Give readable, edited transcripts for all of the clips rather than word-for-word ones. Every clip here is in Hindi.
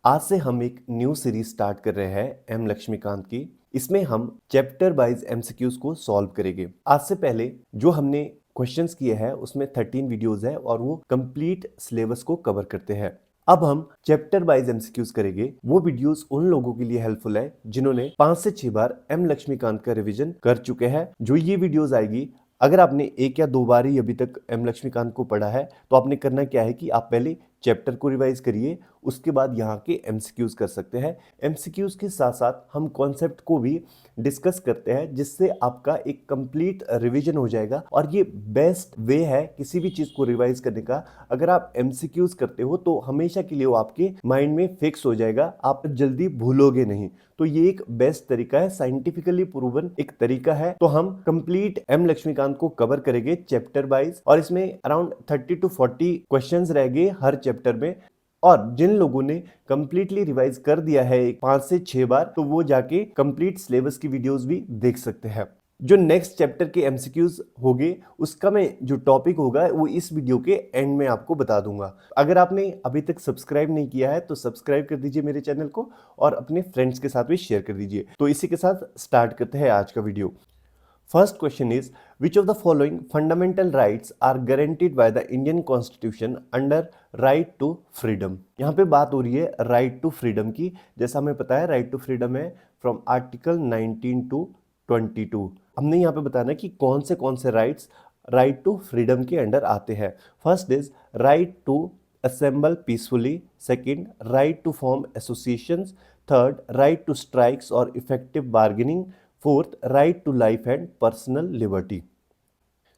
आज से हम एक न्यू सीरीज स्टार्ट कर रहे हैं एम लक्ष्मीकांत की। इसमें हम चैप्टर वाइज एमसीक्यूज को सॉल्व करेंगे। आज से पहले जो हमने क्वेश्चंस किए हैं उसमें 13 वीडियोस है और वो कंप्लीट सिलेबस को कवर करते हैं। अब हम चैप्टर वाइज एमसीक्यूज करेंगे। वो वीडियोस उन लोगों के लिए हेल्पफुल है जिन्होंने 5 से 6 बार एम लक्ष्मीकांत का रिवीजन कर चुके हैं। जो ये वीडियोस आएगी, अगर आपने एक या दो बार ही अभी तक एम लक्ष्मीकांत को पढ़ा है तो आपने करना क्या है कि आप पहले चैप्टर को रिवाइज करिए, उसके बाद यहाँ के एमसीक्यूज कर सकते हैं। एमसीक्यूज के साथ साथ हम कॉन्सेप्ट को भी डिस्कस करते हैं जिससे आपका एक कंप्लीट रिवीजन हो जाएगा। और ये बेस्ट वे है किसी भी चीज को रिवाइज करने का। अगर आप एमसीक्यूज करते हो तो हमेशा के लिए वो आपके माइंड में फिक्स हो जाएगा, आप जल्दी भूलोगे नहीं। तो ये एक बेस्ट तरीका है, साइंटिफिकली प्रूवन एक तरीका है। तो हम कंप्लीट एम लक्ष्मीकांत को कवर करेंगे चैप्टर वाइज और इसमें अराउंड 30 to 40 क्वेश्चंस रहेंगे हर चैप्टर में। और जिन लोगों ने कंप्लीटली रिवाइज कर दिया है 5 से 6 बार, तो वो जाके कंप्लीट सिलेबस की वीडियोस भी देख सकते हैं। जो नेक्स्ट चैप्टर के एमसीक्यूज होंगे उसका मैं जो टॉपिक होगा वो इस वीडियो के एंड में आपको बता दूंगा। अगर आपने अभी तक सब्सक्राइब नहीं किया है तो सब्सक्राइब कर दीजिए मेरे चैनल को और अपने फ्रेंड्स के साथ भी शेयर कर दीजिए। तो इसी के साथ स्टार्ट करते हैं आज का video. First question is, which of the following fundamental rights are guaranteed by the Indian Constitution under right to freedom? यहाँ पे बात हो रही है right to freedom की। जैसा हमें पता है right to freedom है from article 19 to 22। हमने यहाँ पे बताना कि कौन से rights right to freedom के अंडर आते हैं। First is right to assemble peacefully, second right to form associations, third right to strikes or effective bargaining, fourth right to life and personal liberty.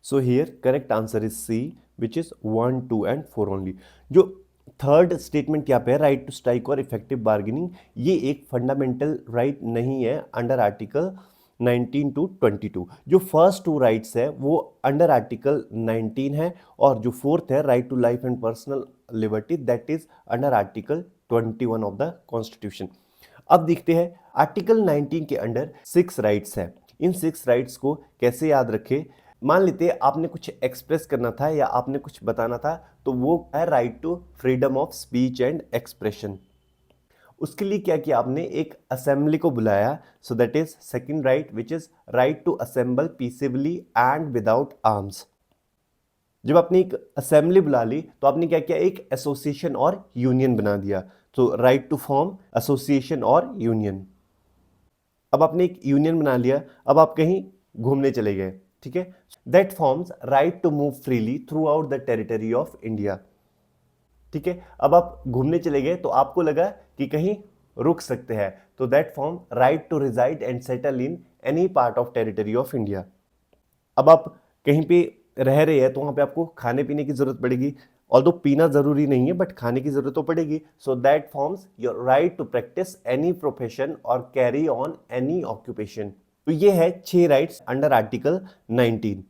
So here correct answer is C, which is 1, 2 and 4 only. जो थर्ड स्टेटमेंट यहाँ पे है राइट टू स्ट्राइक और इफेक्टिव बार्गेनिंग, ये एक फंडामेंटल राइट नहीं है अंडर आर्टिकल 19 to 22। जो फर्स्ट टू राइट्स है वो अंडर आर्टिकल 19 है और जो फोर्थ है right to life and personal liberty that is under article 21 of the constitution. अब देखते हैं आर्टिकल 19 के अंडर 6 राइट्स हैं। इन 6 राइट्स को कैसे याद रखें। मान लेते आपने कुछ एक्सप्रेस करना था या आपने कुछ बताना था, तो वो है right to freedom of speech and expression. उसके लिए क्या किया आपने, एक असेंबली को बुलाया। So that is second right which is right to assemble peacefully and without arms. जब आपने एक असेंबली बुला ली तो आपने क्या किया, एक एसोसिएशन और यूनियन बना दिया। तो राइट टू फॉर्म एसोसिएशन और यूनियन। अब आपने एक यूनियन बना लिया, अब आप कहीं घूमने चले गए, ठीक है। That forms right to move freely throughout the territory of India, ठीक है। अब आप घूमने चले गए तो आपको लगा कि कहीं रुक सकते हैं, तो that form right to reside and settle in any part of territory of India. अब आप कहीं पे रह रहे हैं तो वहां पे आपको खाने पीने की जरूरत पड़ेगी, ऑल्दो पीना जरूरी नहीं है बट खाने की जरूरत तो पड़ेगी। So that forms your right to practise any profession और कैरी ऑन एनी ऑक्यूपेशन। तो ये है 6 राइट्स अंडर आर्टिकल 19।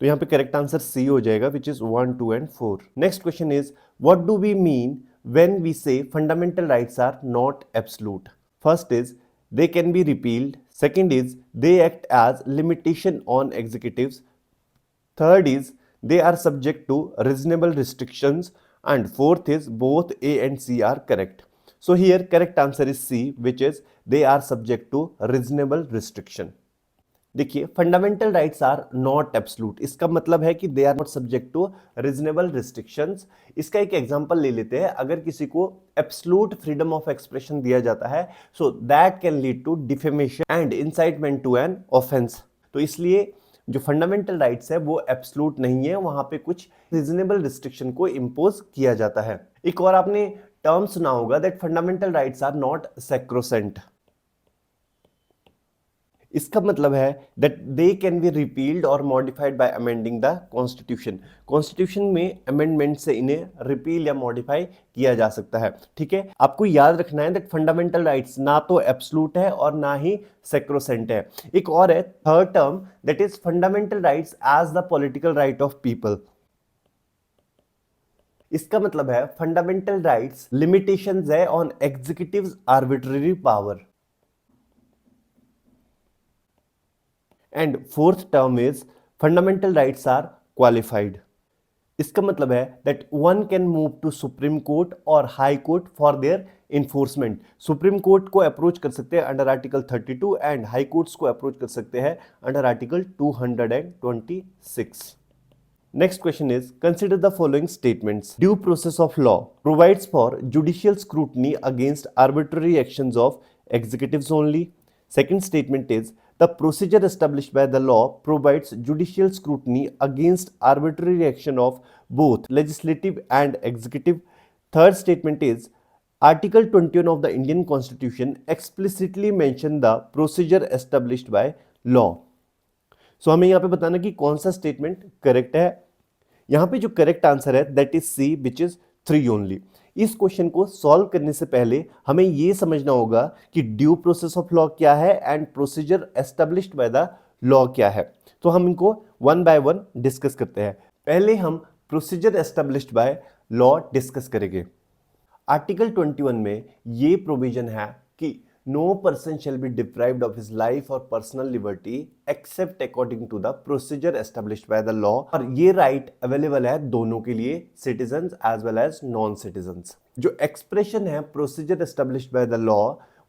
तो यहाँ पे करेक्ट आंसर सी हो जाएगा which is 1, 2 and 4। Next question is what do we mean when we say fundamental rights are not absolute. First is they can be repealed, second is they act as limitation on executives, third is they are subject to reasonable restrictions, and fourth is both A and C are correct. So here correct answer is C, which is they are subject to reasonable restriction. देखिए fundamental rights are not absolute, इसका मतलब है कि they are not subject to reasonable restrictions. इसका एक एग्जांपल ले लेते हैं। अगर किसी को एब्सोल्यूट फ्रीडम ऑफ एक्सप्रेशन दिया जाता है, so that can lead to defamation and incitement to an offence. तो इसलिए जो फंडामेंटल राइट्स है वो एब्सोल्यूट नहीं है, वहां पे कुछ रीजनेबल रिस्ट्रिक्शन को इम्पोज किया जाता है। एक और आपने टर्म सुना होगा that fundamental rights are not sacrosanct. इसका मतलब है that they can be repealed और modified by amending the constitution. Constitution में अमेंडमेंट से इन्हें रिपील या मॉडिफाई किया जा सकता है, ठीक है। आपको याद रखना है दैट फंडामेंटल राइट्स ना तो एब्सोल्यूट है और ना ही सैक्रोसेंट है। एक और है third term that is fundamental rights as the political right of people. इसका मतलब है फंडामेंटल राइट्स लिमिटेशंस है on executive's arbitrary power. And fourth term is fundamental rights are qualified. इसका मतलब है that one can move to supreme court और high court for their enforcement. Supreme court को अप्रोच कर सकते हैं under article 32 and high courts को अप्रोच कर सकते हैं under article 226। Next question is, consider the following statements. Due process of law provides for judicial scrutiny against arbitrary actions of executives only. Second statement is, the procedure established by the law provides judicial scrutiny against arbitrary action of both legislative and executive. Third statement is, Article 21 of the Indian Constitution explicitly mention the procedure established by law. सो हमें यहाँ पे बताना कि कौन सा स्टेटमेंट करेक्ट है। यहाँ पे जो करेक्ट आंसर है that is C which is 3 only. इस क्वेश्चन को सॉल्व करने से पहले हमें ये समझना होगा कि ड्यू प्रोसेस ऑफ लॉ क्या है and procedure established by the law क्या है। तो हम इनको वन बाय वन डिस्कस करते हैं। पहले हम procedure established by law discuss करेंगे। आर्टिकल 21 में ये प्रोविजन है कि no person shall be deprived of his life or personal liberty except according to the procedure established by the law। और ये राइट अवेलेबल है दोनों के लिए, citizens as well as non citizens. जो एक्सप्रेशन है procedure established by the law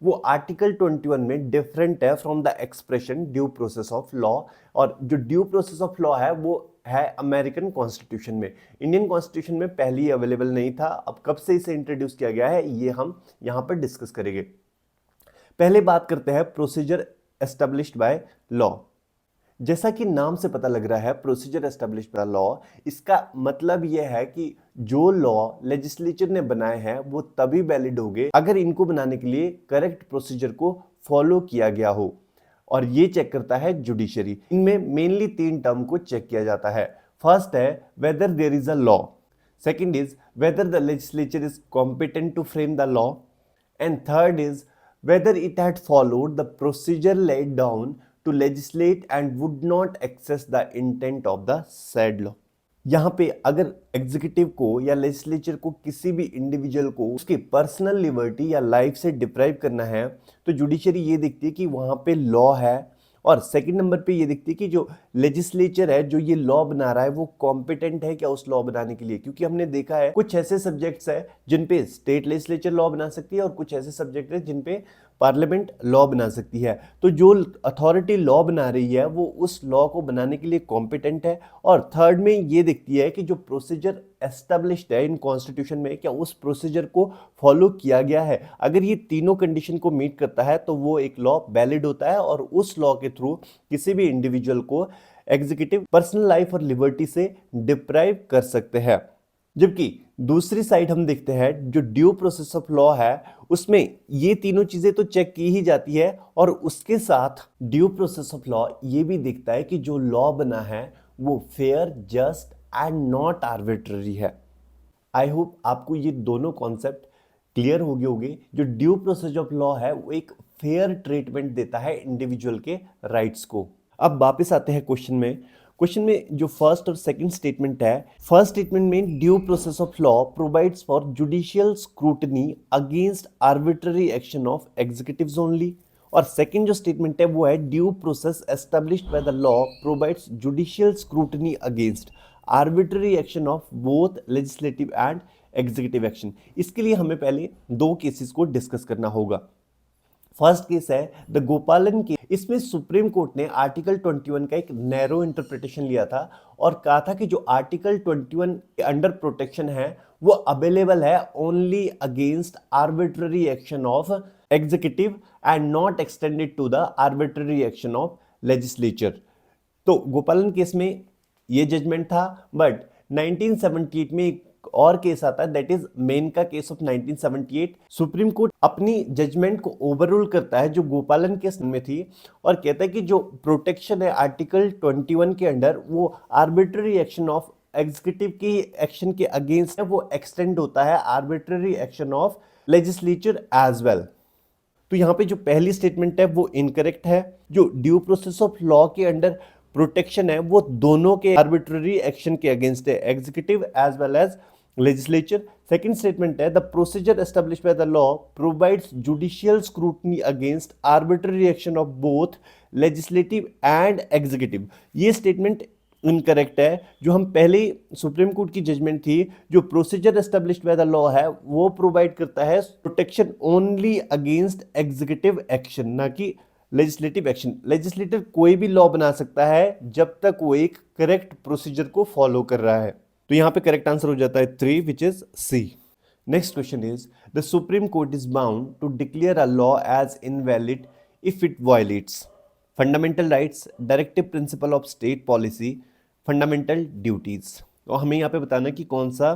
वो आर्टिकल 21 में डिफरेंट है from the expression due process of law. और जो ड्यू प्रोसेस ऑफ लॉ है वो है अमेरिकन कॉन्स्टिट्यूशन में। इंडियन कॉन्स्टिट्यूशन में पहले ही अवेलेबल नहीं था, अब कब से इसे इंट्रोड्यूस किया गया है ये हम यहाँ पर डिस्कस करेंगे। पहले बात करते हैं प्रोसीजर एस्टेब्लिश्ड बाय लॉ। जैसा कि नाम से पता लग रहा है प्रोसीजर एस्टेब्लिश्ड बाय लॉ, इसका मतलब यह है कि जो लॉ लेजिस्लेचर ने बनाए हैं वो तभी वैलिड होंगे अगर इनको बनाने के लिए करेक्ट प्रोसीजर को फॉलो किया गया हो। और ये चेक करता है जुडिशरी। इनमें मेनली 3 टर्म को चेक किया जाता है। फर्स्ट है whether there is a law, second is whether the legislature is competent to frame the law, and third is whether it had followed the procedure laid down to legislate and would not excess the intent of the said law। यहाँ पे अगर एग्जीक्यूटिव को या लेजिस्लेचर को किसी भी इंडिविजुअल को उसकी पर्सनल लिबर्टी या लाइफ से डिप्राइव करना है तो जुडिशरी ये देखती है कि वहाँ पे लॉ है, और सेकंड नंबर पे ये देखती है कि जो लेजिस्लेचर है जो ये लॉ बना रहा है वो कॉम्पिटेंट है क्या उस लॉ बनाने के लिए। क्योंकि हमने देखा है कुछ ऐसे सब्जेक्ट्स है जिन पे स्टेट लेजिस्लेचर लॉ बना सकती है और कुछ ऐसे सब्जेक्ट है जिन पे पार्लियामेंट लॉ बना सकती है। तो जो अथॉरिटी लॉ बना रही है वो उस लॉ को बनाने के लिए कॉम्पिटेंट है। और थर्ड में ये देखती है कि जो प्रोसीजर एस्टेब्लिश्ड है इन कॉन्स्टिट्यूशन में क्या उस प्रोसीजर को फॉलो किया गया है। अगर ये तीनों कंडीशन को मीट करता है तो वो एक लॉ वैलिड होता है और उस लॉ के थ्रू किसी भी इंडिविजुअल को एग्जीक्यूटिव पर्सनल लाइफ और लिबर्टी से डिप्राइव कर सकते हैं। जबकि दूसरी साइड हम देखते हैं जो ड्यू प्रोसेस ऑफ लॉ है उसमें ये तीनों चीजें तो चेक की ही जाती है और उसके साथ ड्यू प्रोसेस ऑफ लॉ ये भी देखता है कि जो लॉ बना है वो fair, just and not arbitrary है। आई होप आपको ये दोनों कॉन्सेप्ट क्लियर हो गए होंगे। जो ड्यू प्रोसेस ऑफ लॉ है वो एक फेयर ट्रीटमेंट देता है इंडिविजुअल के राइट्स को। अब वापस आते हैं क्वेश्चन में। क्वेश्चन में जो फर्स्ट और सेकंड स्टेटमेंट है, फर्स्ट स्टेटमेंट में due process of law provides for judicial scrutiny against arbitrary action of executives only, और सेकंड जो स्टेटमेंट है वो है due process established by the law provides judicial scrutiny against arbitrary action of both legislative and executive action. इसके लिए हमें पहले 2 केसेस को डिस्कस करना होगा। फर्स्ट केस है द गोपालन केस। इसमें सुप्रीम कोर्ट ने आर्टिकल 21 का एक नैरो इंटरप्रिटेशन लिया था और कहा था कि जो आर्टिकल 21 के अंडर प्रोटेक्शन है वो अवेलेबल है only against arbitrary action of executive and not extended to the arbitrary action of legislature. तो गोपालन केस में ये जजमेंट था, बट 1978 में एक और केस आता है दैट इज मेन का केस ऑफ 1978। सुप्रीम कोर्ट अपनी जजमेंट को ओवररूल करता है जो गोपालन केस में थी और कहता है कि जो प्रोटेक्शन है आर्टिकल 21 के अंडर वो आर्बिट्ररी एक्शन ऑफ एग्जीक्यूटिव की एक्शन के अगेंस्ट है, वो एक्सटेंड होता है arbitrary action of legislature as well. तो यहाँ पे जो पहली स्टेटमेंट है वो इनकरेक्ट है। जो ड्यू प्रोसेस ऑफ लॉ के अंडर प्रोटेक्शन है वो दोनों के आर्बिट्ररी एक्शन के अगेंस्ट है, executive as well as legislature. Second statement है the procedure established by the law provides judicial scrutiny against arbitrary action of both legislative and executive. ये स्टेटमेंट इनकरेक्ट है। जो हम पहले सुप्रीम कोर्ट की जजमेंट थी, जो procedure established by the law है वो प्रोवाइड करता है protection only against executive action, ना कि लेजिस्लेटिव एक्शन। लेजिस्लेटिव कोई भी लॉ बना सकता है जब तक वो एक करेक्ट प्रोसीजर को फॉलो कर रहा है। तो यहाँ पे करेक्ट आंसर हो जाता है 3 which is C. Next question is the supreme court is bound to declare a law as invalid if it violates fundamental rights, directive principle of state policy, fundamental duties. और हमें यहाँ पे बताना कि कौन सा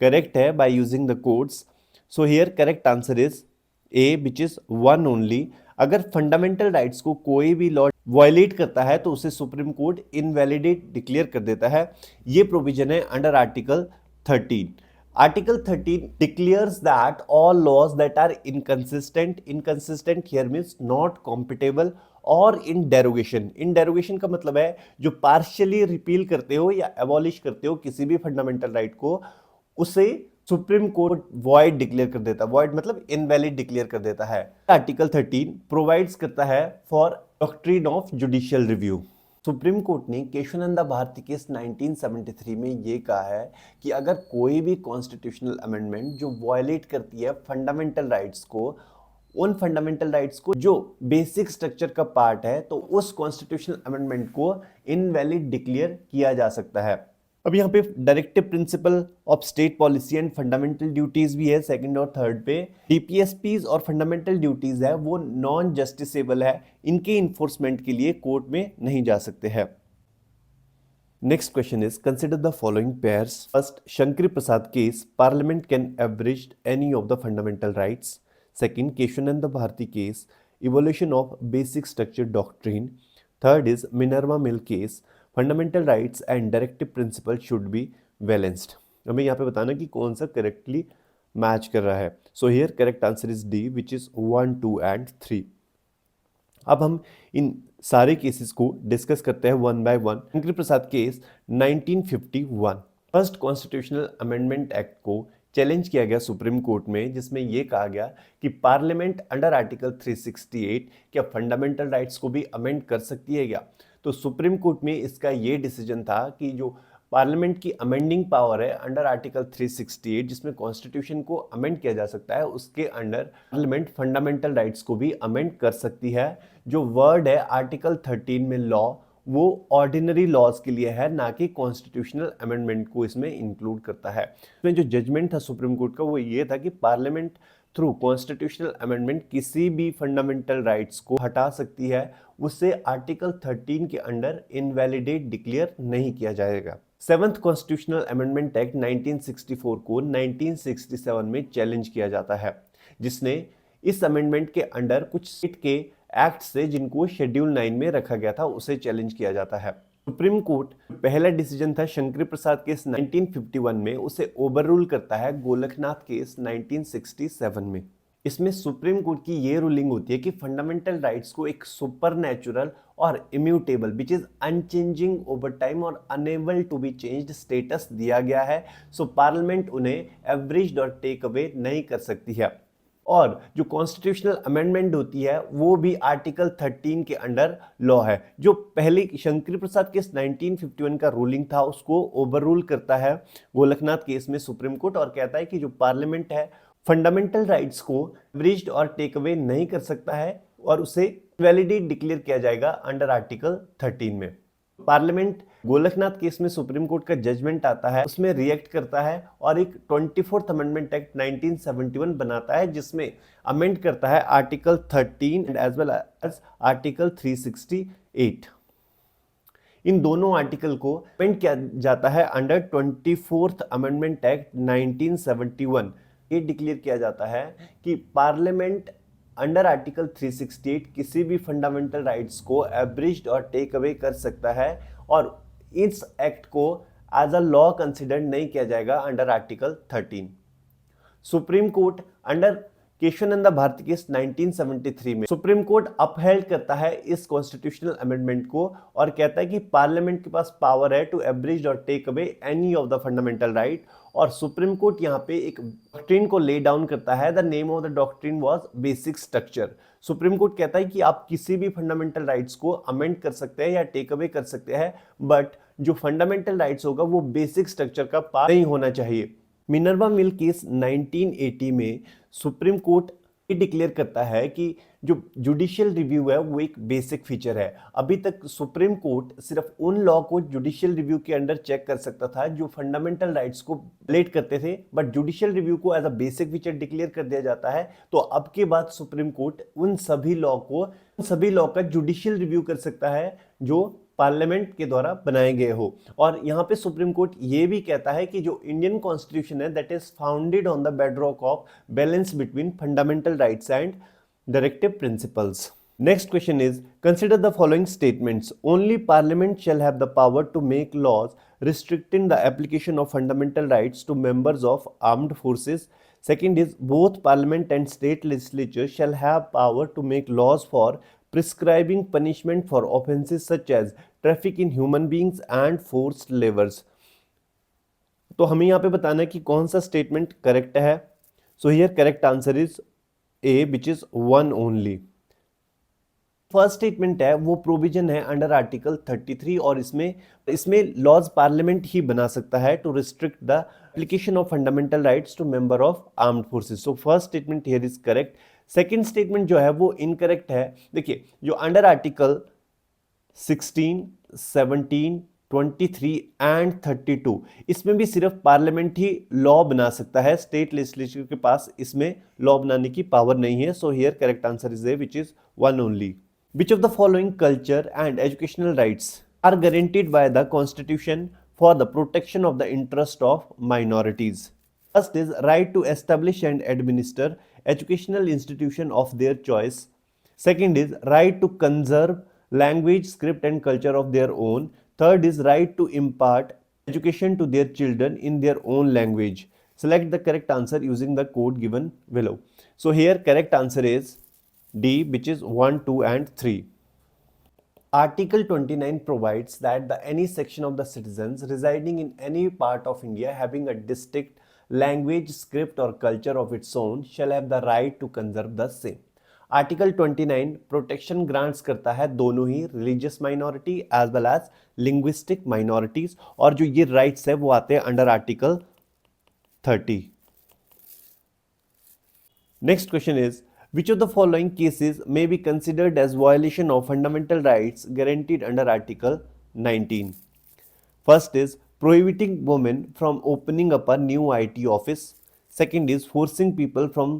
करेक्ट है by using the codes. So here correct answer is A which is 1 only. अगर फंडामेंटल राइट्स को कोई भी लॉ वायलेट करता है तो उसे सुप्रीम कोर्ट इनवैलिडेट डिक्लेयर कर देता है। ये प्रोविजन है under article 13। Article 13 declares that all laws that are inconsistent here means not compatible or in derogation। in derogation का मतलब है जो partially repeal करते हो या abolish करते हो किसी भी fundamental right को, उसे सुप्रीम कोर्ट void डिक्लेयर कर देता है। void मतलब invalid डिक्लेयर कर देता है। आर्टिकल 13 प्रोवाइड्स करता है for doctrine of judicial review. Supreme Court ने केशवानंद भारती केस 1973 में ये कहा है कि अगर कोई भी कॉन्स्टिट्यूशनल अमेंडमेंट जो वायलेट करती है फंडामेंटल राइट्स को, उन फंडामेंटल राइट्स को जो बेसिक स्ट्रक्चर का पार्ट है, तो उस कॉन्स्टिट्यूशनल अमेंडमेंट को इनवैलिड डिक्लेयर किया जा सकता है। अब यहाँ पे directive principle of state policy and fundamental duties भी है सेकंड और थर्ड पे। डीपीएसपीज और फंडामेंटल ड्यूटीज है वो नॉन जस्टिसेबल है, इनके इन्फोर्समेंट के लिए कोर्ट में नहीं जा सकते हैं। Next question is consider the following pairs. First, Shankar Prasad case, parliament can abridge any of the fundamental rights. Second, Kesavananda Bharati case, evolution of basic structure doctrine. Third is Minerva mill case, fundamental rights and directive principle should be balanced. हमें यहाँ पे बताना कि कौन सा करेक्टली मैच कर रहा है। So here correct answer is D which is 1, 2 and 3। अब हम इन सारे केसेस को डिस्कस करते हैं one by one. Shankar Prasad case 1951, first constitutional amendment act को चैलेंज किया गया सुप्रीम कोर्ट में, जिसमें यह कहा गया कि पार्लियामेंट अंडर आर्टिकल 368 क्या फंडामेंटल राइट्स को भी अमेंड कर सकती है क्या। तो सुप्रीम कोर्ट में इसका ये डिसीजन था कि जो पार्लियामेंट की अमेंडिंग पावर है अंडर आर्टिकल 368 जिसमें कॉन्स्टिट्यूशन को अमेंड किया जा सकता है, उसके अंडर पार्लियामेंट फंडामेंटल राइट्स को भी अमेंड कर सकती है। जो वर्ड है आर्टिकल 13 में लॉ, वो ऑर्डिनरी लॉज के लिए है, ना कि कॉन्स्टिट्यूशनल अमेंडमेंट को इसमें इंक्लूड करता है। इसमें जो जजमेंट था सुप्रीम कोर्ट का वो ये था कि पार्लियामेंट थ्रू कॉन्स्टिट्यूशनल अमेंडमेंट किसी भी फंडामेंटल राइट्स को हटा सकती है, उससे आर्टिकल 13 के अंडर इनवैलिडेट डिक्लेयर नहीं किया जाएगा। सेवंथ कॉन्स्टिट्यूशनल अमेंडमेंट एक्ट 1964 को 1967 में चैलेंज किया जाता है, जिसने इस अमेंडमेंट के अंडर कुछ स्टेट के एक्ट से जिनको शेड्यूल 9 में रखा गया था उसे चैलेंज किया जाता है। सुप्रीम कोर्ट पहला डिसीजन था शंकर प्रसाद केस 1951 में, उसे ओवररूल करता है गोलकनाथ केस 1967 में। इसमें सुप्रीम कोर्ट की ये रूलिंग होती है कि फंडामेंटल राइट्स को एक सुपरनैचुरल और immutable which is unchanging over time और unable to be changed status दिया गया है। सो पार्लियामेंट उन्हें एवरेज और टेक अवे नहीं कर सकती है। और जो कॉन्स्टिट्यूशनल अमेंडमेंट होती है वो भी आर्टिकल 13 के अंडर लॉ है। जो पहले शंकर प्रसाद केस 1951 का रूलिंग था उसको ओवररूल करता है गोलकनाथ केस में सुप्रीम कोर्ट, और कहता है कि जो पार्लियामेंट है फंडामेंटल राइट्स को एवरेज और टेक अवे नहीं कर सकता है और उसे वैलिडेट डिक्लेयर किया जाएगा अंडर आर्टिकल 13 में। पार्लियामेंट गोलकनाथ केस में सुप्रीम कोर्ट का जजमेंट आता है, उसमें रिएक्ट करता है और एक 24th अमेंडमेंट एक्ट 1971 बनाता है, जिसमें अमेंड करता है article 13 and as well as article 368। इन दोनों आर्टिकल को अमेंड किया जाता है अंडर 24th अमेंडमेंट एक्ट 1971। ये डिक्लेयर किया जाता है कि पार्लियामेंट अंडर आर्टिकल 368 किसी भी फंडामेंटल राइट्स को एब्रिज्ड और टेक अवे कर सकता है और इस एक्ट को एज अ लॉ कंसिडर नहीं किया जाएगा under article 13। Supreme court under Kesavananda Bharati case 1973 में सुप्रीम कोर्ट अपहेल्ड करता है इस कॉन्स्टिट्यूशनल अमेंडमेंट को और कहता है कि पार्लियामेंट के पास पावर है टू एब्रिज और take away any of the fundamental right, और सुप्रीम कोर्ट यहाँ पे एक डॉक्ट्रिन को ले डाउन करता है। The name of the doctrine was basic structure. Supreme court कहता है कि आप किसी भी फंडामेंटल राइट्स को अमेंड कर सकते हैं या टेक अवे कर सकते हैं, बट जो फंडामेंटल राइट्स होगा वो बेसिक स्ट्रक्चर का पार्ट नहीं होना चाहिए। मिनर्वा मिल केस 1980 में सुप्रीम कोर्ट डिक्लेयर करता है कि जो जुडिशियल रिव्यू है वो एक बेसिक फीचर है। अभी तक सुप्रीम कोर्ट सिर्फ उन लॉ को जुडिशियल रिव्यू के अंडर चेक कर सकता था जो फंडामेंटल राइट्स को वायलेट करते थे, बट जुडिशियल रिव्यू को as a basic feature declare कर दिया जाता है। तो अब के बाद सुप्रीम कोर्ट उन सभी लॉ का जुडिशियल रिव्यू कर सकता है जो पार्लियामेंट के द्वारा बनाए गए हो। और यहाँ पे सुप्रीम कोर्ट ये भी कहता है कि जो इंडियन कॉन्स्टिट्यूशन है that is founded on the bedrock of balance between fundamental rights and directive principles. Next question is, consider the following statements. Only Parliament shall have the power to make laws restricting the application of fundamental rights to members of armed forces. Second is, both Parliament and state legislatures shall have power to make laws for prescribing punishment for offences such as traffic in human beings and forced labors. तो हमें यहाँ पे बताना है कि कौन सा स्टेटमेंट करेक्ट है। So here correct answer is A, which is one only. First statement है वो प्रोविजन है अंडर आर्टिकल 33 और इसमें लॉज पार्लियामेंट ही बना सकता है to restrict the application of fundamental rights to member of armed forces. So first statement here is correct. Second statement जो है वो इनकरेक्ट है। देखिए जो अंडर आर्टिकल 16, 17, 23 एंड 32 इसमें भी सिर्फ पार्लियामेंट ही लॉ बना सकता है, स्टेट लेजिस्लेचर के पास इसमें लॉ बनाने की पावर नहीं है। So here correct answer is A which is one only. Which of the following culture and educational rights are guaranteed by the constitution for the protection of the interest of minorities? First is right to establish and administer educational institution of their choice. Second is right to conserve language, script and culture of their own. Third is right to impart education to their children in their own language. Select the correct answer using the code given below. So here correct answer is D, which is 1, 2 and 3. Article 29 provides that any section of the citizens residing in any part of India having a distinct language, script or culture of its own shall have the right to conserve the same. Article 29 protection grants करता है दोनों ही religious minority as well as linguistic minorities, और जो ये राइट्स है वो आते हैं under article 30। Next question is which of the following cases may be considered as violation of fundamental rights guaranteed under article 19? First is prohibiting women from opening up a new IT office. Second is forcing people from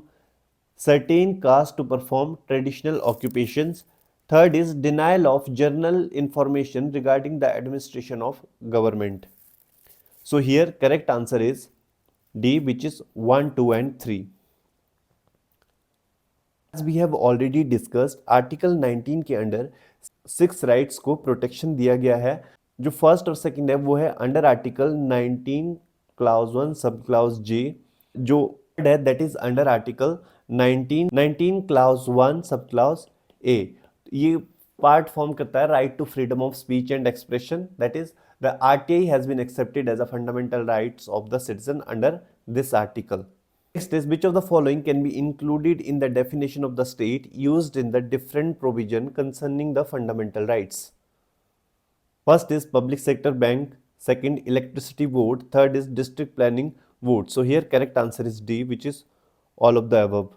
certain castes to perform traditional occupations. Third is denial of journal information regarding the administration of government. So here correct answer is D, which is 1, 2 and 3. As we have already discussed, Article 19 के अंडर 6 राइट्स को प्रोटेक्शन दिया गया है। जो फर्स्ट और सेकंड है वो है under article 19 clause 1 sub clause J, जो है that is under article 19 clause 1 sub clause A। ये पार्ट फॉर्म करता है right to freedom of speech and expression, that is the RTI has been accepted as a fundamental rights of the citizen under this article. Next is which of the following can be included in the definition of the state used in the different provision concerning the fundamental rights? First is public sector bank, second electricity board, third is district planning board. So here correct answer is D, which is all of the above.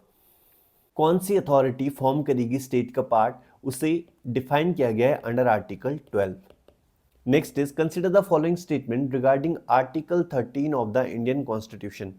कौन सी अथॉरिटी फॉर्म करेगी स्टेट का पार्ट, उसे डिफाइन किया गया है under article 12। Next is consider the following statement regarding article 13 of the Indian constitution.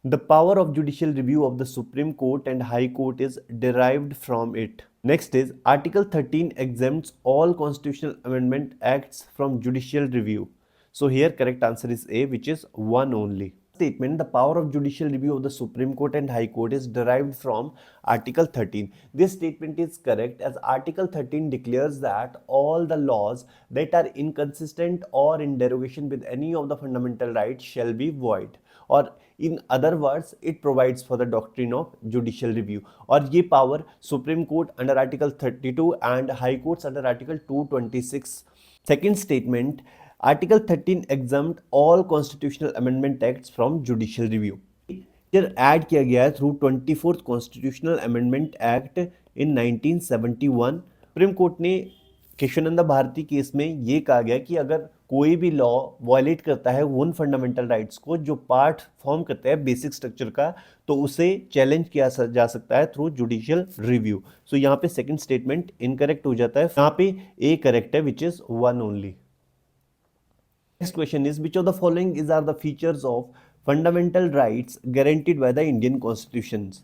The power of judicial review of the Supreme Court and High Court is derived from it. Next is Article 13 exempts all constitutional amendment acts from judicial review. So here correct answer is A, which is 1 only. Statement, the power of judicial review of the Supreme Court and High Court is derived from Article 13. This statement is correct as Article 13 declares that all the laws that are inconsistent or in derogation with any of the fundamental rights shall be void. और in other words it provides for the doctrine of judicial review, और ये power supreme court under article 32 and high courts under article 226। Second statement, Article 13 exempt all constitutional amendment acts from judicial review. Add किया गया है through 24th constitutional amendment act in 1971। Supreme Court ने केशवानंद भारती केस में ये कहा गया कि अगर कोई भी लॉ वायलेट करता है उन फंडामेंटल राइट्स को जो पार्ट फॉर्म करते हैं बेसिक स्ट्रक्चर का, तो उसे चैलेंज किया जा सकता है थ्रू जुडिशियल रिव्यू। सो यहाँ पे सेकंड स्टेटमेंट इनकरेक्ट हो जाता है, यहाँ पे ए करेक्ट है विच is one only. Next question is, which of the following is are the features of fundamental rights guaranteed by the Indian constitutions?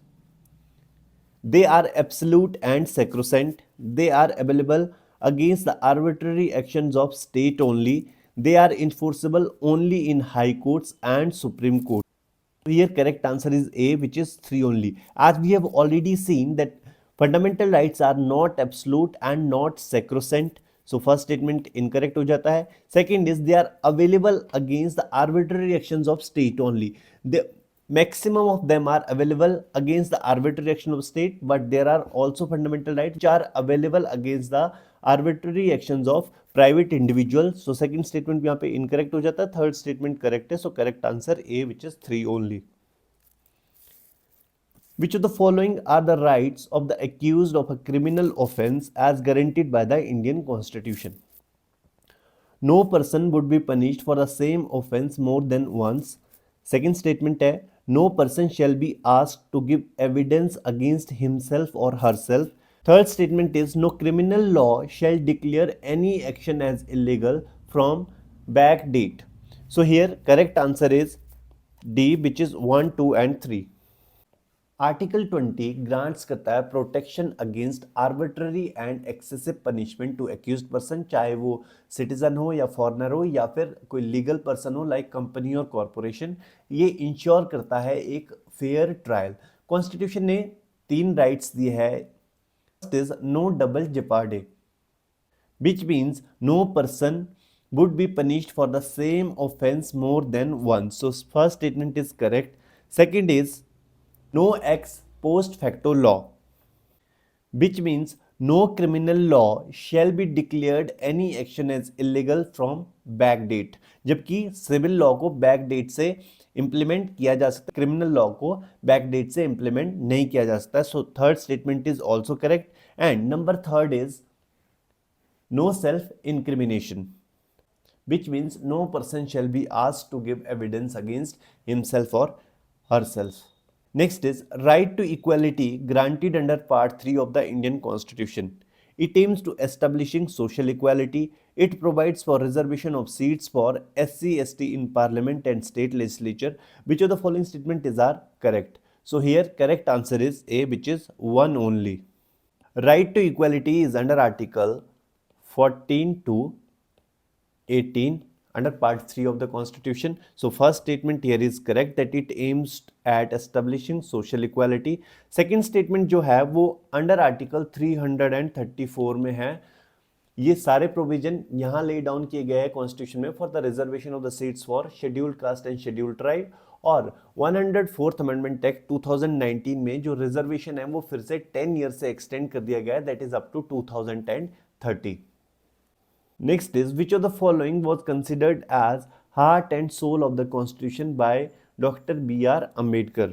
They are absolute and sacrosanct. They are available against the arbitrary actions of state only. They are enforceable only in high courts and Supreme Court. Here correct answer is A, which is 3 only. As we have already seen that fundamental rights are not absolute and not sacrosanct. So first statement incorrect हो जाता है. Second is they are available against the arbitrary actions of state only. The maximum of them are available against the arbitrary action of state, but there are also fundamental rights which are available against the arbitrary actions of private individual. So second statement यहाँ पे इनकरेक्ट हो जाता है, थर्ड स्टेटमेंट करेक्ट है। So correct answer A which is 3 only. Which of the following are the rights of the accused of a criminal offense as guaranteed by the Indian Constitution? No person would be punished for the same offense more than once. Second statement है, no person shall be asked to give evidence against himself or herself. Third statement is, no criminal law shall declare any action as illegal from back date. So here correct answer is D, which is 1, 2 and 3. Article 20 grants करता है protection against arbitrary and excessive punishment to accused person, चाहे वो सिटीजन हो या फॉरेनर हो या फिर कोई लीगल पर्सन हो लाइक कंपनी और कॉरपोरेशन। ये इंश्योर करता है एक फेयर ट्रायल। कॉन्स्टिट्यूशन ने 3 राइट्स दिए हैं। First is no double jeopardy, which means no person would be punished for the same offense more than once. So first statement is correct. Second is no ex post facto law, which means no criminal law shall be declared any action as illegal from back date. जबकि सिविल लॉ को बैक डेट से इंप्लीमेंट किया जा सकता है, क्रिमिनल लॉ को बैक डेट से इंप्लीमेंट नहीं किया जा सकता। So third statement is also correct. And number third is no self-incrimination, which means no person shall be asked to give evidence against himself or herself. Next is right to equality granted under Part 3 of the Indian Constitution. It aims to establishing social equality. It provides for reservation of seats for SC, ST in Parliament and state legislature. Which of the following statements are correct? So here correct answer is A, which is 1 only. Right to equality is under Article 14 to 18 under Part 3 of the Constitution. So first statement here is correct that it aims at establishing social equality. Second statement जो है वो under Article 334 में है। ये सारे प्रोविजन यहाँ ले डाउन किए गए हैं कॉन्स्टिट्यूशन में for the reservation of the seats for scheduled caste and scheduled tribe. और 104th अमेंडमेंट एक्ट 2019 में जो रिजर्वेशन है वो फिर से 10 ईयर से एक्सटेंड कर दिया गया है, that is up to 2030। Next is, which of the following was considered as heart and soul of the Constitution by Dr. B.R. Ambedkar?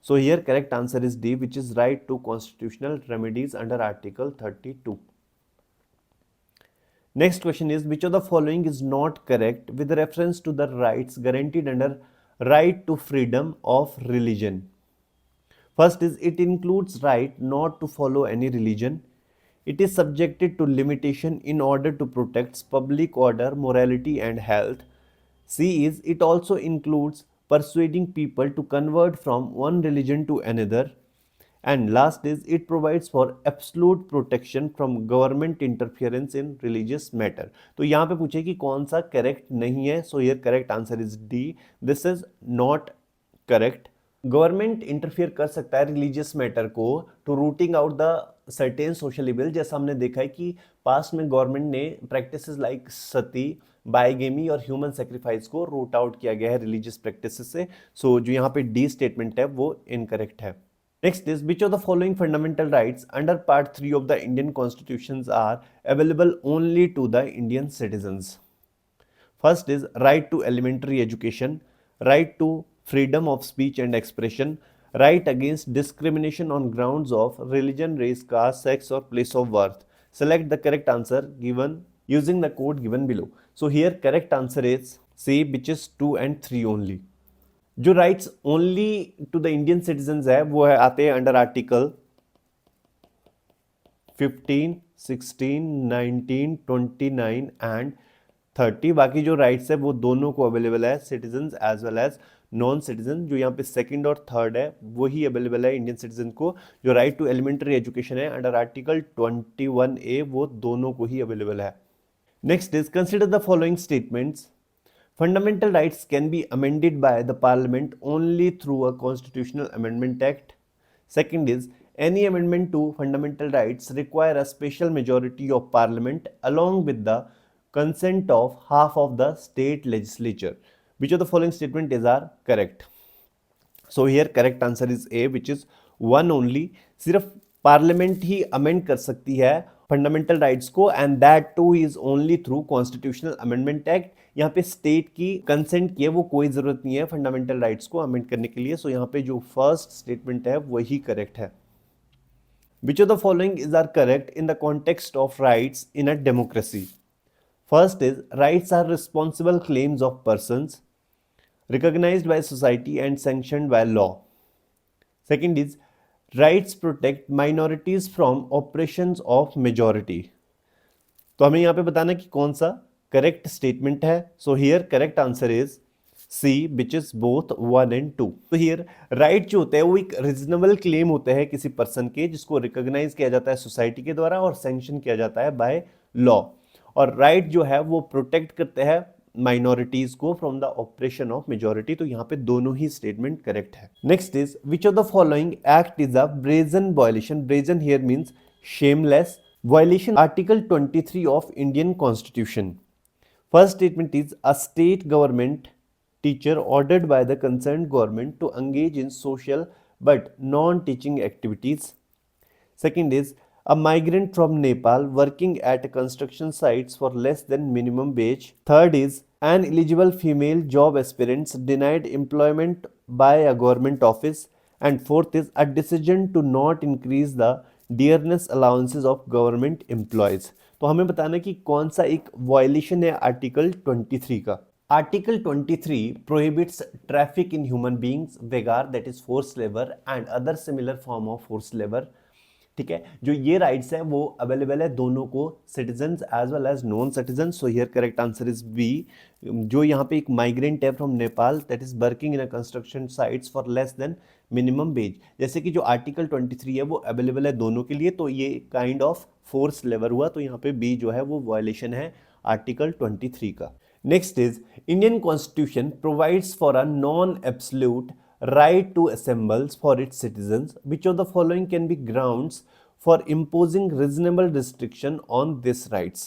So here correct answer is D, which is right to constitutional remedies under Article 32. Next question is, which of the following is not correct with reference to the rights guaranteed under right to freedom of religion? First is, it includes right not to follow any religion. It is subjected to limitation in order to protect public order, morality and health. C is, it also includes persuading people to convert from one religion to another. And last is, it provides for absolute protection from government interference in religious matter. तो यहाँ पे पूछे कि कौन सा करेक्ट नहीं है, so here correct answer is D. This is not correct. Government interfere कर सकता है रिलीजियस मैटर को to routing out the certain social evil, जैसा हमने देखा है कि पास्ट में गवर्नमेंट ने प्रैक्टिसेस लाइक सती, बाइगेमी और ह्यूमन सेक्रीफाइस को रूट आउट किया गया है रिलीजियस प्रैक्टिसेस से। सो जो यहाँ पे डी स्टेटमेंट है वो इनकरेक्ट है। Next is, which of the following fundamental rights under part 3 of the Indian constitution are available only to the Indian citizens? First is right to elementary education, right to freedom of speech and expression, right against discrimination on grounds of religion, race, caste, sex or place of birth. Select the correct answer given using the code given below. So here correct answer is C, which is 2 and 3 only. जो rights only to the Indian citizen है वो है आते हैं अंडर आर्टिकल 15, 16, 19, 29 एंड 30। बाकी जो राइट्स है वो दोनों को अवेलेबल है, citizen as well as non citizen. जो यहाँ पे सेकंड और थर्ड है वही अवेलेबल है इंडियन सिटीजन को। जो राइट टू एलिमेंट्री एजुकेशन है अंडर आर्टिकल 21A वो दोनों को ही अवेलेबल है। Next is consider the following statements. Fundamental rights can be amended by the Parliament only through a Constitutional Amendment Act. Second is, any amendment to fundamental rights require a special majority of Parliament along with the consent of half of the state legislature. Which of the following statement is are correct? So here correct answer is A, which is one only. सिर्फ पार्लियामेंट ही अमेंड कर सकती है फंडामेंटल राइट्स को, and that two is only through constitutional amendment act. यहाँ पे स्टेट की कंसेंट की है वो कोई जरूरत नहीं है फंडामेंटल राइट्स को अमेंड करने के लिए। सो यहाँ पे जो फर्स्ट स्टेटमेंट है वही करेक्ट है। Which of the following is are correct in the context of rights in a democracy? First is rights are responsible claims of persons recognized by society and sanctioned by law. Second is rights protect minorities from oppressions of majority. तो हमें यहाँ पे बताना कि कौन सा करेक्ट स्टेटमेंट है। So here correct answer is C, which is both 1 and 2। तो हियर राइट जो होता है वो एक रीजनेबल क्लेम होता है किसी पर्सन के, जिसको रिकॉग्नाइज किया जाता है सोसाइटी के द्वारा और सैंक्शन किया जाता है बाय लॉ। और राइट जो है वो प्रोटेक्ट करते हैं माइनॉरिटीज को from the operation of majority. तो यहाँ पे दोनों ही स्टेटमेंट करेक्ट है। Next is which of the following act is a brazen violation? Brazen here means shameless violation article 23 of Indian constitution. First statement is a state government teacher ordered by the concerned government to engage in social but non teaching activities. Second is a migrant from Nepal working at construction sites for less than minimum wage. Third is an eligible female job aspirants denied employment by a government office. And fourth is a decision to not increase the dearness allowances of government employees. तो हमें बताना कि कौन सा एक वायलेशन है आर्टिकल 23 का। Article 23 prohibits traffic in human beings, vegar that is forced labor and other similar form of forced labor. ठीक है, जो ये राइट्स है वो अवेलेबल है दोनों को, citizens as well as non citizen. So here correct answer is B. जो यहाँ पे एक माइग्रेंट है from Nepal that is working in a construction sites for less than minimum wage, जैसे कि जो आर्टिकल 23 है वो अवेलेबल है दोनों के लिए, तो ये काइंड ऑफ फोर्स लेबर हुआ। तो यहाँ पे बी जो है वो वायलेशन है आर्टिकल 23 का। Next is Indian constitution provides for a non absolute right to assembles for its citizens. Which of the following can be grounds for imposing reasonable restriction on this rights?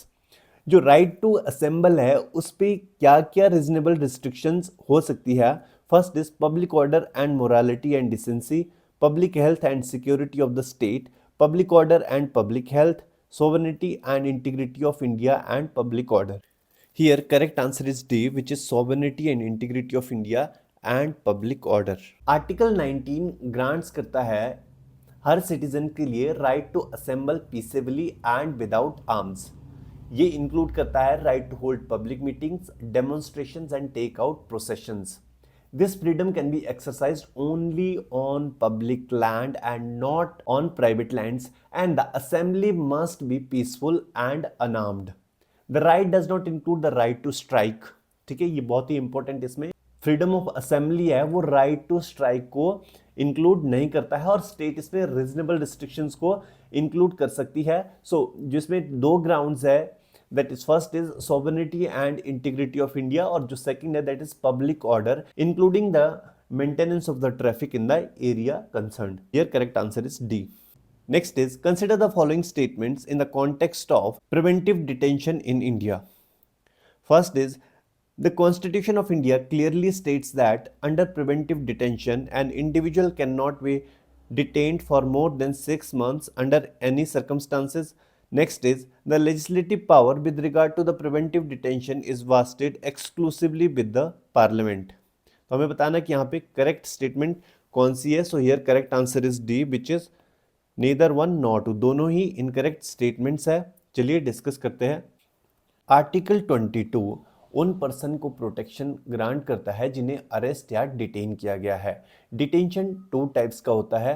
जो right to assemble है उस पर क्या क्या reasonable restrictions हो सकती है? First is public order and morality and decency, public health and security of the state, public order and public health, sovereignty and integrity of India and public order. Here correct answer is D, which is sovereignty and integrity of India and public order. Article 19 grants करता है हर सिटीजन के लिए right to assemble peacefully and without arms. ये इंक्लूड करता है right to hold public meetings, demonstrations and take out processions. This freedom can be exercised only on public land and not on private lands, and the assembly must be peaceful and unarmed. The right does not include the right to strike. ठीक है, ये बहुत ही इंपॉर्टेंट इसमें फ्रीडम ऑफ असेंबली है वो राइट टू स्ट्राइक को इंक्लूड नहीं करता है, और स्टेट इसमें रीजनेबल रिस्ट्रिक्शंस को इंक्लूड कर सकती है। सो जिसमें दो ग्राउंड्स है, that is first is sovereignty and integrity of India, और जो सेकंड है that is public order including the maintenance of the traffic in the area concerned. Here correct answer is D. Next is consider the following statements in the context of preventive detention in India. First is The Constitution of India clearly states that under preventive detention, an individual cannot be detained for more than 6 months under any circumstances. Next is the legislative power with regard to the preventive detention is vested exclusively with the parliament. तो हमें बताना कि यहाँ पे करेक्ट स्टेटमेंट कौन सी है. So here correct answer is D which is neither one nor two. दोनों ही इनकरेक्ट स्टेटमेंट्स है. चलिए डिस्कस करते हैं. आर्टिकल 22 उन पर्सन को प्रोटेक्शन ग्रांट करता है जिन्हें अरेस्ट या डिटेन किया गया है. डिटेंशन टू टाइप्स का होता है.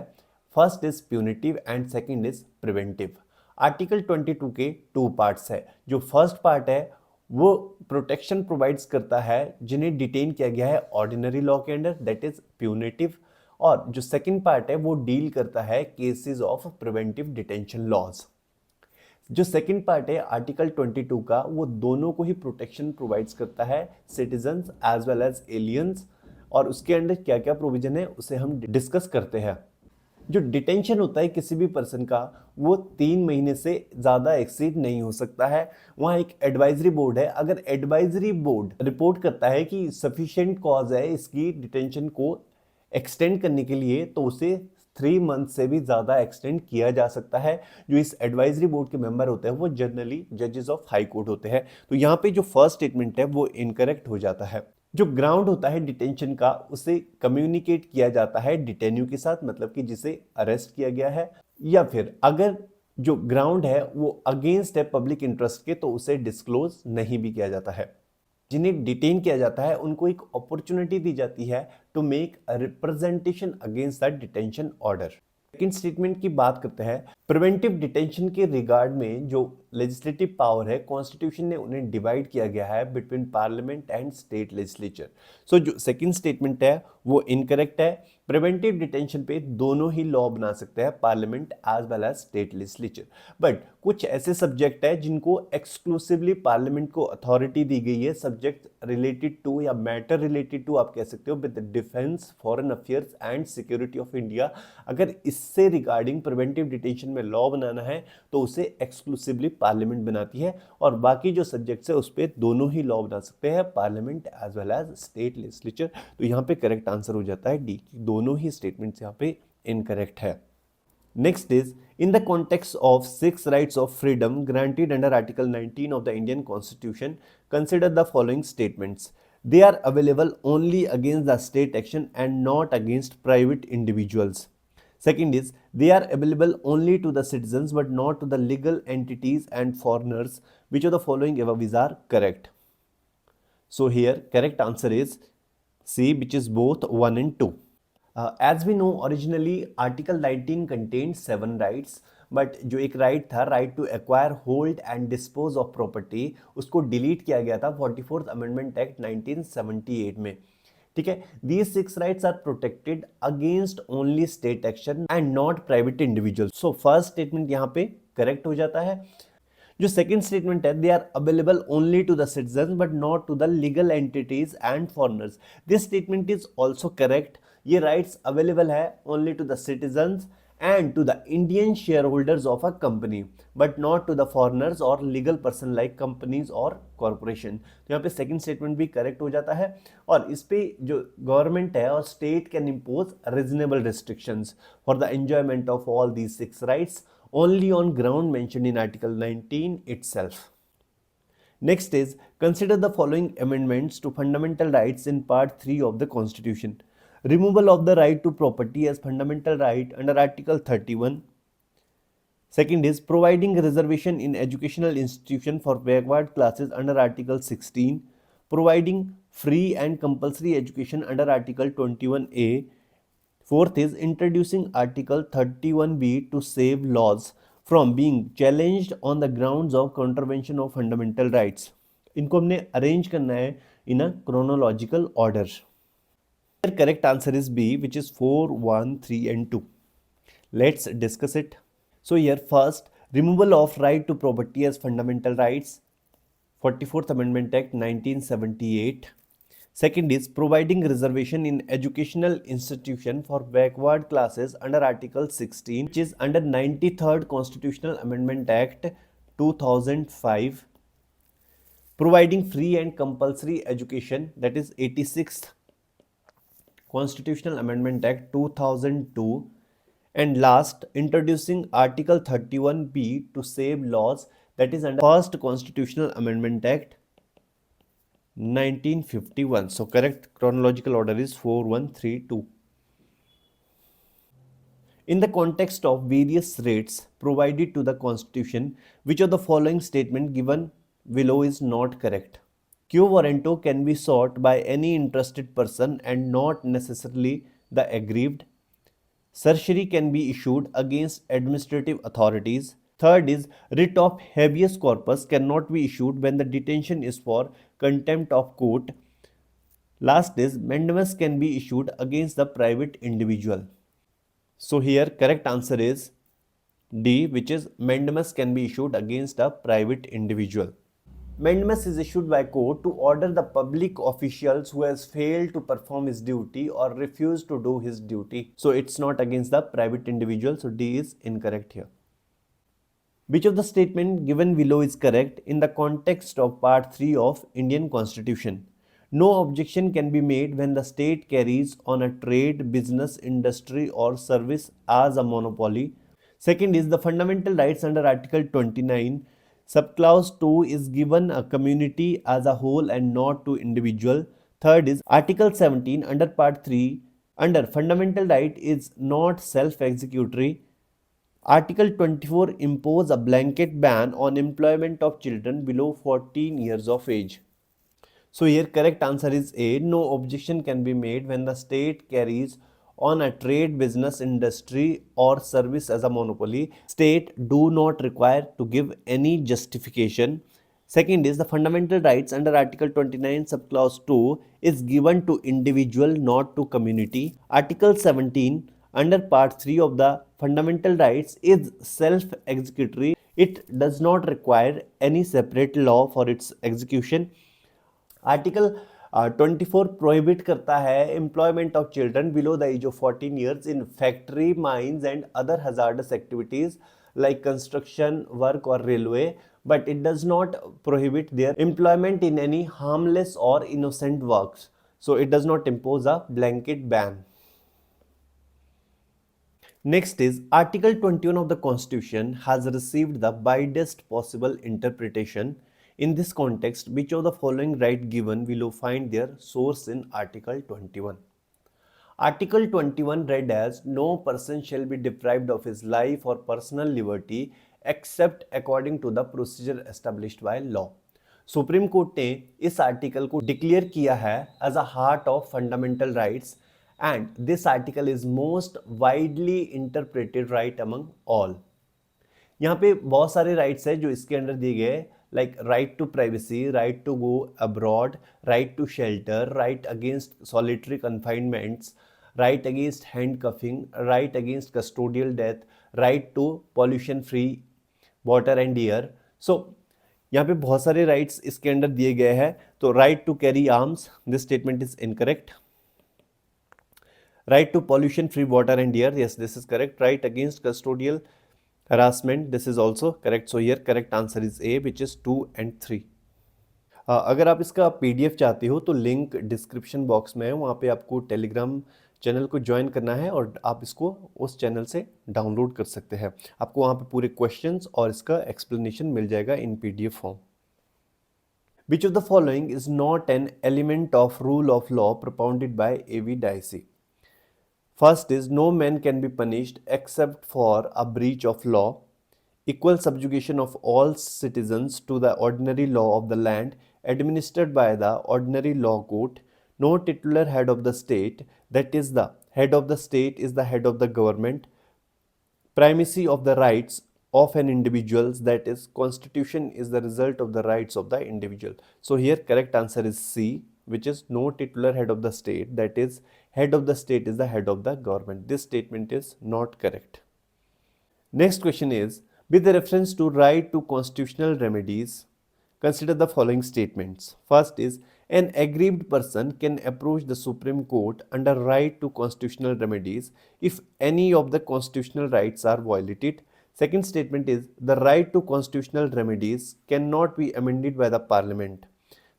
First is punitive and second is preventive. Article 22 के टू पार्ट्स है. जो फर्स्ट पार्ट है वो प्रोटेक्शन प्रोवाइड्स करता है जिन्हें डिटेन किया गया है ऑर्डिनरी लॉ के अंडर, दैट इज प्यूनिटिव. और जो सेकंड पार्ट है वो डील करता है cases of preventive detention laws. जो सेकंड पार्ट है आर्टिकल 22 का वो दोनों को ही प्रोटेक्शन प्रोवाइड्स करता है, citizens as well as aliens. और उसके अंदर क्या क्या प्रोविजन है उसे हम डिस्कस करते हैं. जो डिटेंशन होता है किसी भी पर्सन का वो 3 महीने से ज़्यादा एक्सीड नहीं हो सकता है. वहाँ एक एडवाइजरी बोर्ड है. अगर एडवाइजरी बोर्ड रिपोर्ट करता है कि सफिशिएंट कॉज है इसकी डिटेंशन को एक्सटेंड करने के लिए तो उसे 3 मंथ से भी ज़्यादा एक्सटेंड किया जा सकता है. जो इस एडवाइजरी बोर्ड के मेंबर होते हैं वो जनरली जजेस ऑफ हाई कोर्ट होते हैं. तो यहाँ पे जो फर्स्ट स्टेटमेंट है वो इनकरेक्ट हो जाता है. जो ग्राउंड होता है डिटेंशन का उसे कम्युनिकेट किया जाता है डिटेन्यू के साथ, मतलब कि जिसे अरेस्ट किया गया है. या फिर अगर जो ग्राउंड है वो अगेंस्ट है पब्लिक इंटरेस्ट के तो उसे डिस्क्लोज नहीं भी किया जाता है. जिन्हें डिटेन किया जाता है उनको एक अपॉर्चुनिटी दी जाती है to make a representation against the detention order. Second statement की बात करते हैं. प्रिवेंटिव डिटेंशन के रिगार्ड में जो लेजिस्लेटिव पावर है कॉन्स्टिट्यूशन ने उन्हें डिवाइड किया गया है between parliament and state legislature. So जो सेकंड स्टेटमेंट है वो इनकरेक्ट है. प्रिवेंटिव डिटेंशन पे दोनों ही लॉ बना सकते हैं, parliament as well as state legislature. But कुछ ऐसे सब्जेक्ट है जिनको एक्सक्लूसिवली पार्लियामेंट को अथॉरिटी दी गई है, सब्जेक्ट रिलेटेड टू या मैटर रिलेटेड टू आप कह सकते हो with defence, foreign affairs and security of India. अगर इससे रिगार्डिंग प्रिवेंटिव डिटेंशन में लॉ बनाना है तो उसे एक्सक्लूसिवली पार्लियामेंट बनाती है. और बाकी जो सब्जेक्ट्स है उस पर दोनों ही लॉ बना सकते हैं, parliament as well as state legislature. तो यहाँ पे करेक्ट आंसर हो जाता है डी. दोनों ही स्टेटमेंट्स यहाँ पे इनकरेक्ट है. Next is, in the context of 6 rights of freedom granted under Article 19 of the Indian Constitution, consider the following statements. They are available only against the state action and not against private individuals. Second is, they are available only to the citizens but not to the legal entities and foreigners. Which of the following above are correct? So here, correct answer is C, which is both 1 and 2. As we know, originally Article 19 contained 7 rights, but जो एक राइट था, right to acquire, hold and dispose of property, उसको डिलीट किया गया था 44th अमेंडमेंट एक्ट 1978 में. ठीक है. These 6 rights are protected against only state action and not private individual. So first statement यहाँ पे करेक्ट हो जाता है. जो सेकंड स्टेटमेंट है, they are available only to the citizen but not to the legal entities and foreigners. This statement is also correct. ये राइट्स अवेलेबल है only to the citizens and to the Indian shareholders of a company but not to the foreigners और लीगल पर्सन लाइक कंपनीज और कॉर्पोरेशन. तो यहाँ पे सेकंड स्टेटमेंट भी करेक्ट हो जाता है. और इस पे जो गवर्नमेंट है और state can impose reasonable restrictions for the enjoyment of all these 6 rights only on ground mentioned in Article 19 itself. Next is, consider the following amendments to fundamental rights in Part 3 of the Constitution. Removal of the right to property as fundamental right under Article 31. Second is, providing reservation in educational institution for backward classes under Article 16. Providing free and compulsory education under Article 21A. Fourth is, introducing Article 31B to save laws from being challenged on the grounds of contravention of fundamental rights. इनको हमने अरेंज करना है in a chronological order. Correct answer is B, which is 4, 1, 3 and 2. Let's discuss it. So here first, removal of right to property as fundamental rights, 44th Amendment Act 1978. Second is, providing reservation in educational institution for backward classes under Article 16, which is under 93rd Constitutional Amendment Act 2005. Providing free and compulsory education, that is 86th Constitutional Amendment Act 2002. And last, introducing Article 31B to save laws, that is under First Constitutional Amendment Act 1951. So correct chronological order is 4132. In the context of various rights provided to the Constitution, which of the following statement given below is not correct? Quo warranto can be sought by any interested person and not necessarily the aggrieved. Certiorari can be issued against administrative authorities. Third is writ of habeas corpus cannot be issued when the detention is for contempt of court. Last is mandamus can be issued against the private individual. So here correct answer is D, which is mandamus can be issued against a private individual. Mandamus is issued by court to order the public officials who has failed to perform his duty or refused to do his duty. So it's not against the private individual. So D is incorrect here. Which of the statement given below is correct in the context of Part 3 of Indian Constitution? No objection can be made when the state carries on a trade, business, industry or service as a monopoly. Second is the fundamental rights under Article 29. Subclause 2 is given a community as a whole and not to individual. Third is Article 17 under Part 3 under fundamental right is not self-executory. Article 24 impose a blanket ban on employment of children below 14 years of age. So here correct answer is A. No objection can be made when the state carries on a trade, business, industry or service as a monopoly. State do not require to give any justification. Second is the fundamental rights under Article 29 subclause 2 is given to individual, not to community. Article 17 under Part 3 of the fundamental rights is self-executory. It does not require any separate law for its execution. Article 24 prohibit करता है employment of children below the age of 14 years in factory, mines and other hazardous activities like construction work or railway, but it does not prohibit their employment in any harmless or innocent works. So it does not impose a blanket ban. Next is Article 21 of the Constitution has received the widest possible interpretation. In this context, which of the following right given below find their source in Article 21? Article 21 read as no person shall be deprived of his life or personal liberty except according to the procedure established by law. Supreme Court ने इस आर्टिकल को डिक्लेयर किया है as a heart of fundamental rights and this article is most widely interpreted right among all. यहाँ पे बहुत सारे राइट्स है जो इसके अंडर दिए गए, like right to privacy, right to go abroad, right to shelter, right against solitary confinements, right against handcuffing, right against custodial death, right to pollution free water and air. So यहाँ पे बहुत सारे राइट्स इसके अंडर दिए गए हैं. तो right to carry arms, this statement is incorrect. Right to pollution free water and air, yes, this is correct. Right against custodial harassment, this is also correct. So here correct answer is A, which is 2 and 3. अगर आप इसका PDF चाहते हो तो लिंक डिस्क्रिप्शन बॉक्स में है, वहाँ पे आपको टेलीग्राम चैनल को ज्वाइन करना है और आप इसको उस चैनल से डाउनलोड कर सकते हैं. आपको वहाँ पे पूरे क्वेश्चंस और इसका एक्सप्लेनेशन मिल जाएगा इन PDF form. Which of the following is not an element of rule of law propounded by A.V. Dicey? First is no man can be punished except for a breach of law. Equal subjugation of all citizens to the ordinary law of the land administered by the ordinary law court. No titular head of the state, that is the head of the state is the head of the government. Primacy of the rights of an individual, that is constitution is the result of the rights of the individual. So here correct answer is C, which is no titular head of the state, that is head of the state is the head of the government. This statement is not correct. Next question is, with reference to right to constitutional remedies, consider the following statements. First is, an aggrieved person can approach the Supreme Court under right to constitutional remedies if any of the constitutional rights are violated. Second statement is, the right to constitutional remedies cannot be amended by the Parliament.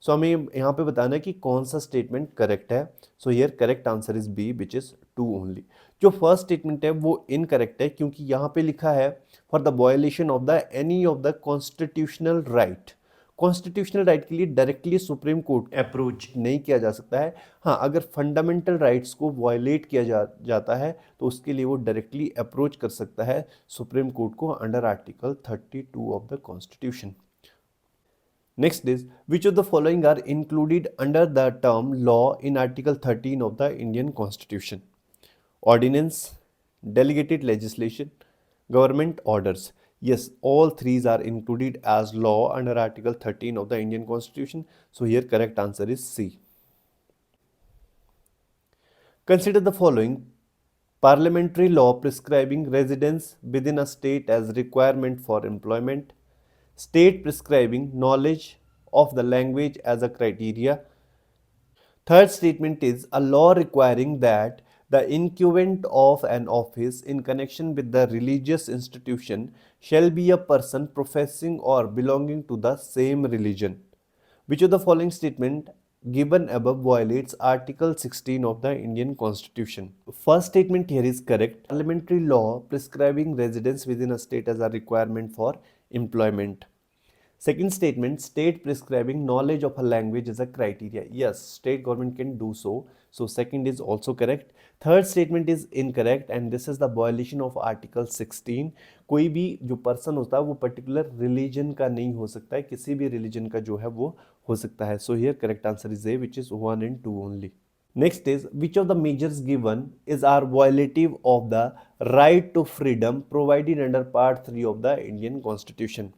सो हमें यहाँ पे बताना है कि कौन सा स्टेटमेंट करेक्ट है। So here correct answer is B which is 2 only. जो फर्स्ट स्टेटमेंट है वो इनकरेक्ट है क्योंकि यहाँ पे लिखा है for the violation of the any of the constitutional right. Constitutional right के लिए डायरेक्टली सुप्रीम कोर्ट अप्रोच नहीं किया जा सकता है। हाँ, अगर फंडामेंटल राइट्स को वायलेट किया जाता है तो उसके लिए वो डायरेक्टली अप्रोच कर सकता है सुप्रीम कोर्ट को under article 32 of the constitution. Next is, which of the following are included under the term law in Article 13 of the Indian Constitution? Ordinance, delegated legislation, government orders. Yes, all threes are included as law under Article 13 of the Indian Constitution. So here correct answer is C. Consider the following parliamentary law prescribing residence within a state as requirement for employment, state prescribing knowledge of the language as a criteria. Third statement is a law requiring that the incumbent of an office in connection with the religious institution shall be a person professing or belonging to the same religion. Which of the following statement given above violates Article 16 of the Indian Constitution? First statement here is correct. Parliamentary law prescribing residence within a state as a requirement for employment. Second statement, state prescribing knowledge of a language is a criteria. Yes, state government can do so. So second is also correct. Third statement is incorrect and this is the violation of Article 16. कोई भी जो पर्सन होता है वो पर्टिकुलर रिलीजन का नहीं हो सकता है, किसी भी रिलीजन का जो है वो हो सकता है. So here correct answer is A, which is 1 and 2 only. Next is, which of the measures given is are violative of the right to freedom provided under Part 3 of the Indian Constitution?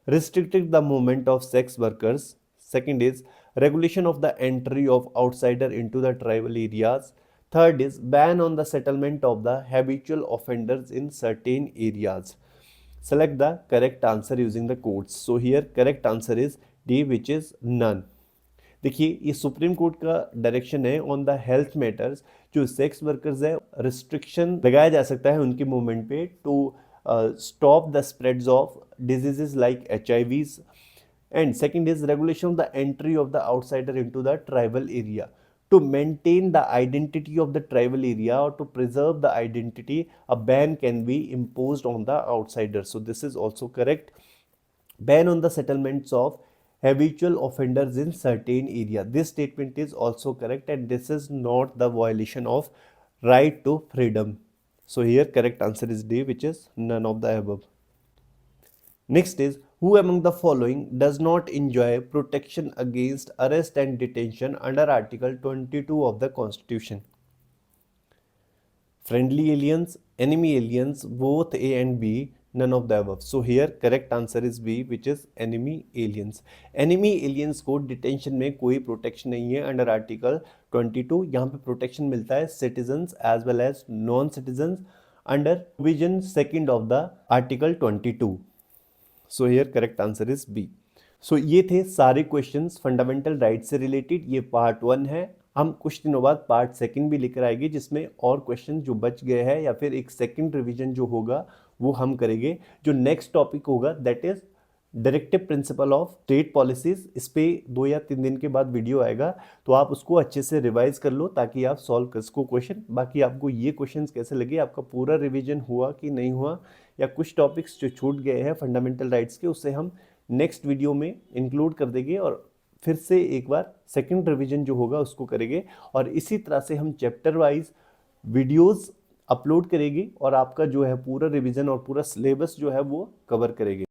Restricted the movement of sex workers. Second is regulation of the entry of outsider into the tribal areas. Third is ban on the settlement of the habitual offenders in certain areas. Select the correct answer using the codes. So here correct answer is D, which is none. देखिए ये सुप्रीम कोर्ट का डायरेक्शन है ऑन द हेल्थ मैटर्स. जो सेक्स वर्कर्स है रिस्ट्रिक्शन लगाया जा सकता है उनके मूवमेंट पे to stop the spreads of diseases like HIVs. And second is regulation of the entry of the outsider into the tribal area. To maintain the identity of the tribal area or to preserve the identity, a ban can be imposed on the outsider. So this is also correct. Ban on the settlements of habitual offenders in certain area. This statement is also correct and this is not the violation of right to freedom. So here correct answer is D, which is none of the above. Next is, who among the following does not enjoy protection against arrest and detention under Article 22 of the Constitution? Friendly aliens, enemy aliens, both A and B, none of the above. So here correct answer is B, which is enemy aliens. Enemy aliens को डिटेंशन में कोई प्रोटेक्शन नहीं है अंडर आर्टिकल 22. यहाँ पे प्रोटेक्शन मिलता है citizens as well as non citizens under provision second of the article 22. So here correct answer is B. So ये थे सारे क्वेश्चंस फंडामेंटल राइट से रिलेटेड. ये पार्ट 1 है. हम कुछ दिनों बाद पार्ट 2 भी लेकर आएंगे जिसमें और क्वेश्चन जो बच गए हैं या फिर एक सेकंड रिवीजन जो होगा वो हम करेंगे. जो नेक्स्ट टॉपिक होगा that is directive principle of state policies. इस पे 2 या 3 दिन के बाद वीडियो आएगा तो आप उसको अच्छे से रिवाइज कर लो ताकि आप सॉल्व कर सको क्वेश्चन. बाकी आपको ये क्वेश्चंस कैसे लगे, आपका पूरा रिवीजन हुआ कि नहीं हुआ, या कुछ टॉपिक्स जो छूट गए हैं फंडामेंटल राइट्स के उससे हम नेक्स्ट वीडियो में इंक्लूड कर देंगे और फिर से एक बार सेकंड रिवीजन जो होगा उसको करेंगे. और इसी तरह से हम चैप्टर वाइज वीडियोस अपलोड करेंगे और आपका जो है पूरा रिवीजन और पूरा सिलेबस जो है वो कवर करेंगे.